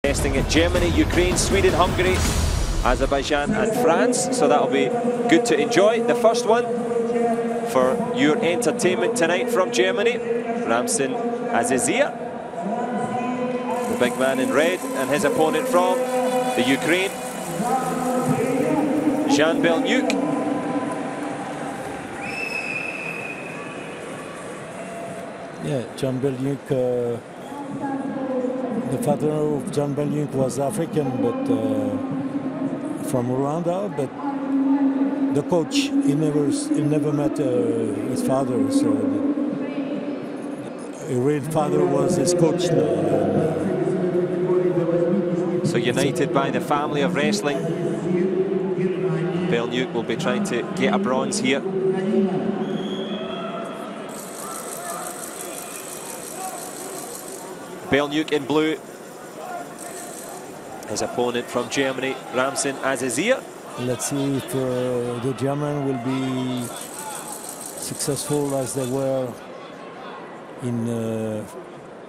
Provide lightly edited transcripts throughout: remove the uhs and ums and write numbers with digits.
Testing it: Germany, Ukraine, Sweden, Hungary, Azerbaijan and France. So that'll be good to enjoy. The first one for your entertainment tonight from Germany, Ramsin AZIZSIR, the big man in red, and his opponent from the Ukraine, Zhan BELENIUK. Yeah, Zhan BELENIUK, the father of Zhan BELENIUK was African, but from Rwanda, but the coach, he never met his father, so the real father was his coach. So united by the family of wrestling, BELENIUK will be trying to get a bronze here. BELENIUK in blue, his opponent from Germany, Ramsin AZIZSIR. Let's see if the German will be successful as they were in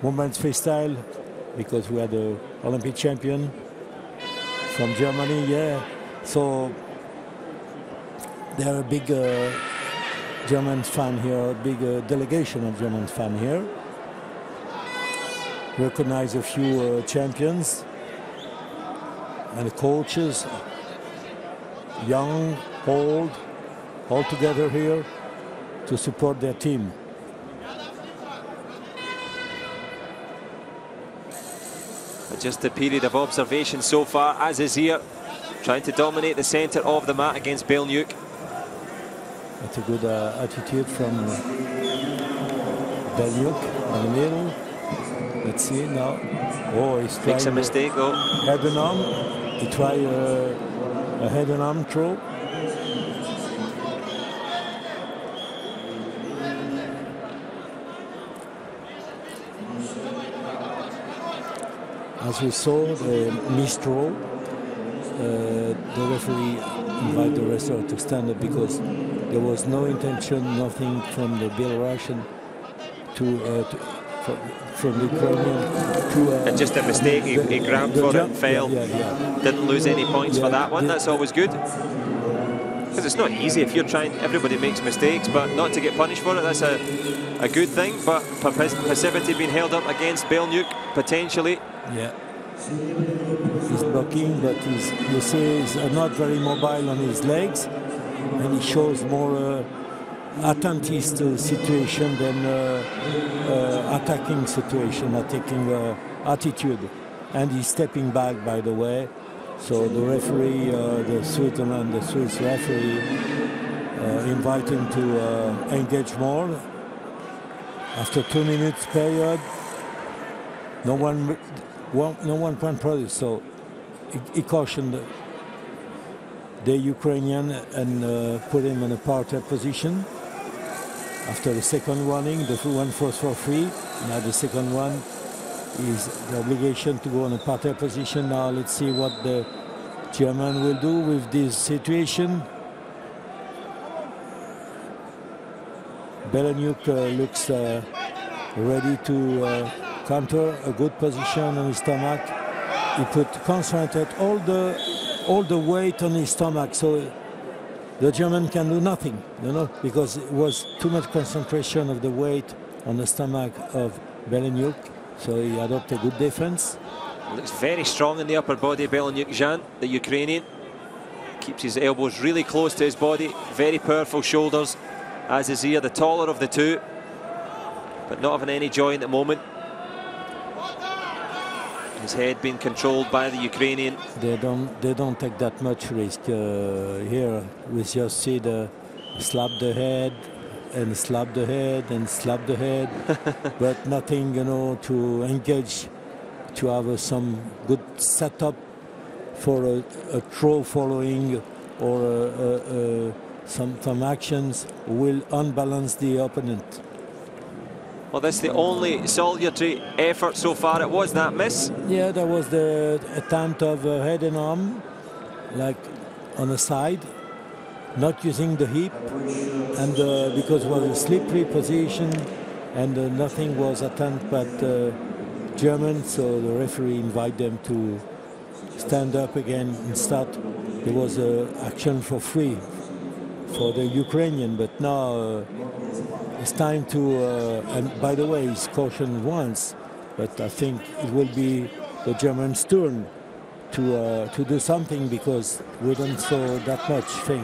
women's freestyle, because we had an Olympic champion from Germany, yeah. So there are a big German fan here, a big delegation of German fan here. Recognize a few champions and coaches, young, old, all together here to support their team. Just a period of observation so far. AZIZSIR trying to dominate the center of the mat against BELENIUK. That's a good attitude from BELENIUK in the middle. Let's see now. Oh, he's trying. Makes a mistake though. Head and arm. He tried a head and arm throw. As we saw, the missed throw, the referee invited the wrestler to stand up because there was no intention, nothing from the Belarusian from the Ukrainian to... and just a mistake, he grabbed for it and fell. Didn't lose any points for that one. That's always good. Because it's not easy if you're trying, everybody makes mistakes, but not to get punished for it, that's a good thing. But passivity being held up against BELENIUK, potentially. Yeah. He's blocking, but you see he's not very mobile on his legs, and he shows more attentist situation than attacking situation, attacking attitude. And he's stepping back, by the way. So the referee, the Swiss referee, invite him to engage more. After 2 minutes period, no one can produce. So he cautioned the Ukrainian and put him in a parterre position. After the second warning, the one was for free. Now the second one is the obligation to go in a parterre position. Now let's see what the German will do with this situation. BELENIUK looks ready to counter, a good position on his stomach. He concentrated all the weight on his stomach, so the German can do nothing, you know, because it was too much concentration of the weight on the stomach of BELENIUK. So he adopted good defense. Looks very strong in the upper body, BELENIUK. Zhan, the Ukrainian, keeps his elbows really close to his body. Very powerful shoulders. AZIZSIR, the taller of the two, but not having any joy in the moment. His head being controlled by the Ukrainian. They don't take that much risk here. We just see the slap the head and slap the head and slap the head, but nothing, you know, to engage, to have some good setup for a throw following or some actions will unbalance the opponent. Well, that's the only solitary effort so far. It was that miss. Yeah, there was the attempt of head and arm, like on the side, not using the hip, and because it was a slippery position, and nothing was attempt but Germans, so the referee invited them to stand up again and start. There was an action for free for the Ukrainian, but now it's time to, and by the way, he's cautioned once, but I think it will be the Germans' turn to do something, because we don't saw that much thing,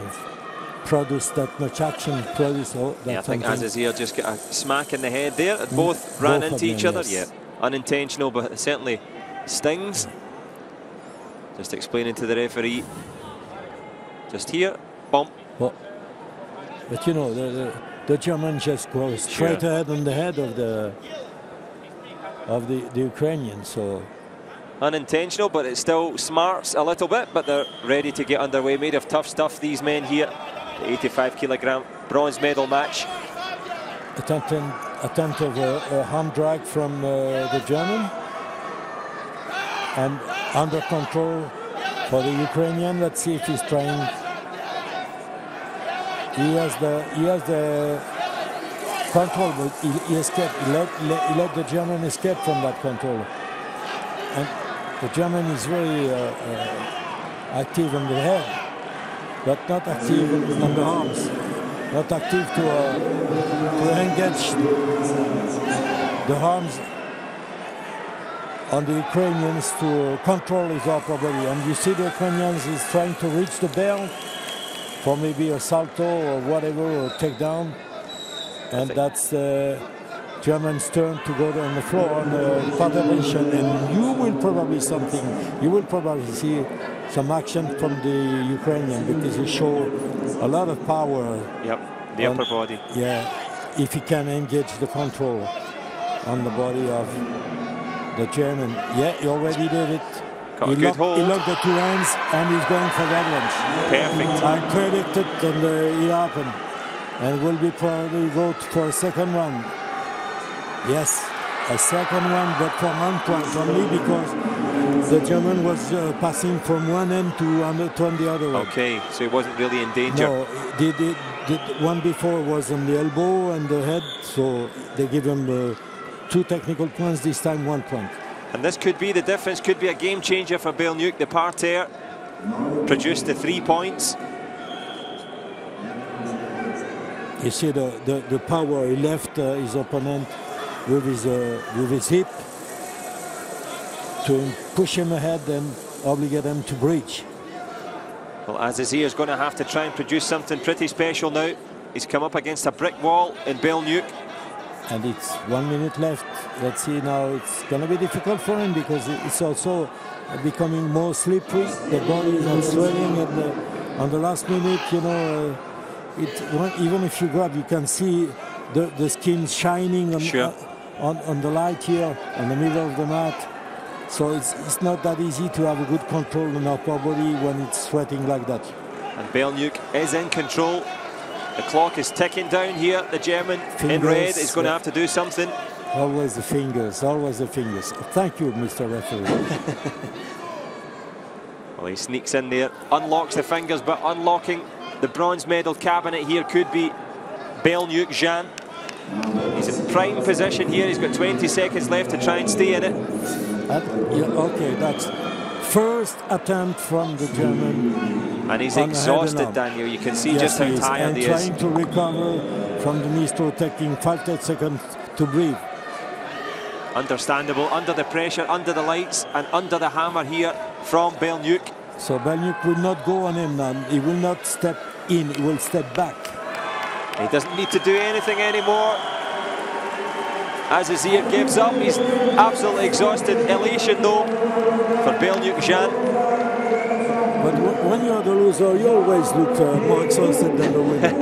produce that much action, produce all that. Yeah, I think AZIZSIR just got a smack in the head there. Both ran into each other. Yes. Yeah, unintentional, but it certainly stings. Just explaining to the referee. Just here, bump. But you know, the German just goes straight ahead on the head of the Ukrainian. So unintentional, but it still smarts a little bit. But they're ready to get underway. Made of tough stuff, these men here. The 85-kilogram bronze medal match. Attempt of a arm drag from the German, and under control for the Ukrainian. Let's see if he's trying. He has the control, but he escaped. He let the German escape from that control. And the German is very active on the head, but not active on the arms. Not active to engage the arms on the Ukrainians to control his upper body. And you see the Ukrainians is trying to reach the bell for maybe a salto or whatever, or takedown. And that's the German's turn to go on the floor on the federation. And you will probably see some action from the Ukrainian, because he showed a lot of power. Yep, the upper body. Yeah, if he can engage the control on the body of the German. Yeah, he already did it. Got a good hold. He locked the two hands and he's going for that lunge. Perfect. I predicted, and it happened. And will be probably go for a second one. Yes, a second one, but from one point only, because the German was passing from one end to the other one. Okay, so he wasn't really in danger. No, the one before was on the elbow and the head, so they give him 2 technical points, this time 1 point. And this could be the difference, could be a game changer for BELENIUK. The parterre produced the 3 points. You see the power. He left his opponent with his hip to push him ahead and obligate him to breach. Well, AZIZSIR is going to have to try and produce something pretty special now. He's come up against a brick wall in BELENIUK. And it's 1 minute left. Let's see now. It's going to be difficult for him, because it's also becoming more slippery. The body is not swelling, and on the last minute, you know, even if you grab, you can see the skin shining on the light here in the middle of the mat. So it's not that easy to have a good control on upper body when it's sweating like that. And BELENIUK is in control. The clock is ticking down here. The German in red is going to have to do something. Always the fingers, always the fingers. Thank you, Mr. Referee. Well, he sneaks in there, unlocks the fingers, but unlocking the bronze medal cabinet here could be BELENIUK Zhan. He's in prime position here. He's got 20 seconds left to try and stay in it. Okay, that's first attempt from the German. And he's exhausted, Daniel. You can see just how tired he is. And trying to recover from the knee stroke, taking 5-10 seconds to breathe. Understandable, under the pressure, under the lights, and under the hammer here from BELENIUK. So BELENIUK will not go on him now. He will not step in, he will step back. He doesn't need to do anything anymore. AZIZSIR gives up. He's absolutely exhausted. Elation though for BELENIUK Zhan. But when you're the loser, you always look more exhausted than the winner.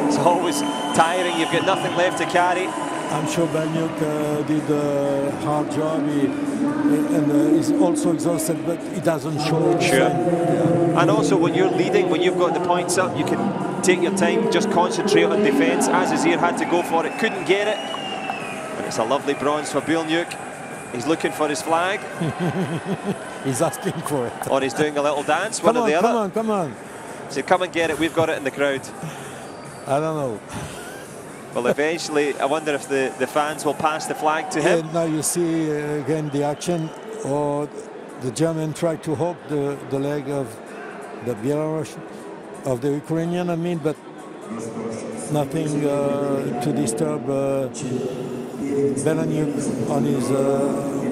It's always tiring. You've got nothing left to carry. I'm sure BELENIUK did a hard job, and he's also exhausted, but he doesn't show. Sure. Yeah. And also, when you're leading, when you've got the points up, you can take your time, just concentrate on defence. AZIZSIR had to go for it, couldn't get it. And it's a lovely bronze for BELENIUK. He's looking for his flag. He's asking for it. Or he's doing a little dance, one or the other. Come on. So come and get it, we've got it in the crowd. I don't know. Well, eventually, I wonder if the fans will pass the flag to him. Now you see again the action, or the German tried to hook the leg of the Belarus, of the Ukrainian, I mean, but nothing to disturb BELENIUK on his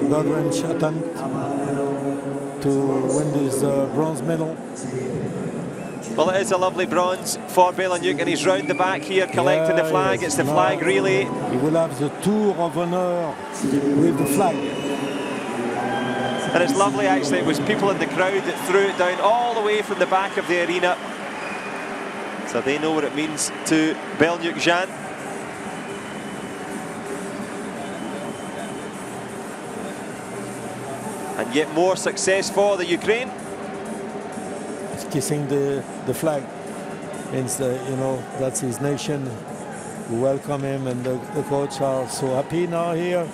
bird range attempt to win this bronze medal. Well, it is a lovely bronze for BELENIUK, and he's round the back here collecting the flag. Yes, it's the flag relay. He will have the tour of honor with the flag. And it's lovely, actually. It was people in the crowd that threw it down all the way from the back of the arena. So they know what it means to BELENIUK Zhan. And yet more success for the Ukraine. He's kissing the flag. Means you know, that's his nation. We welcome him, and the coach are so happy now here.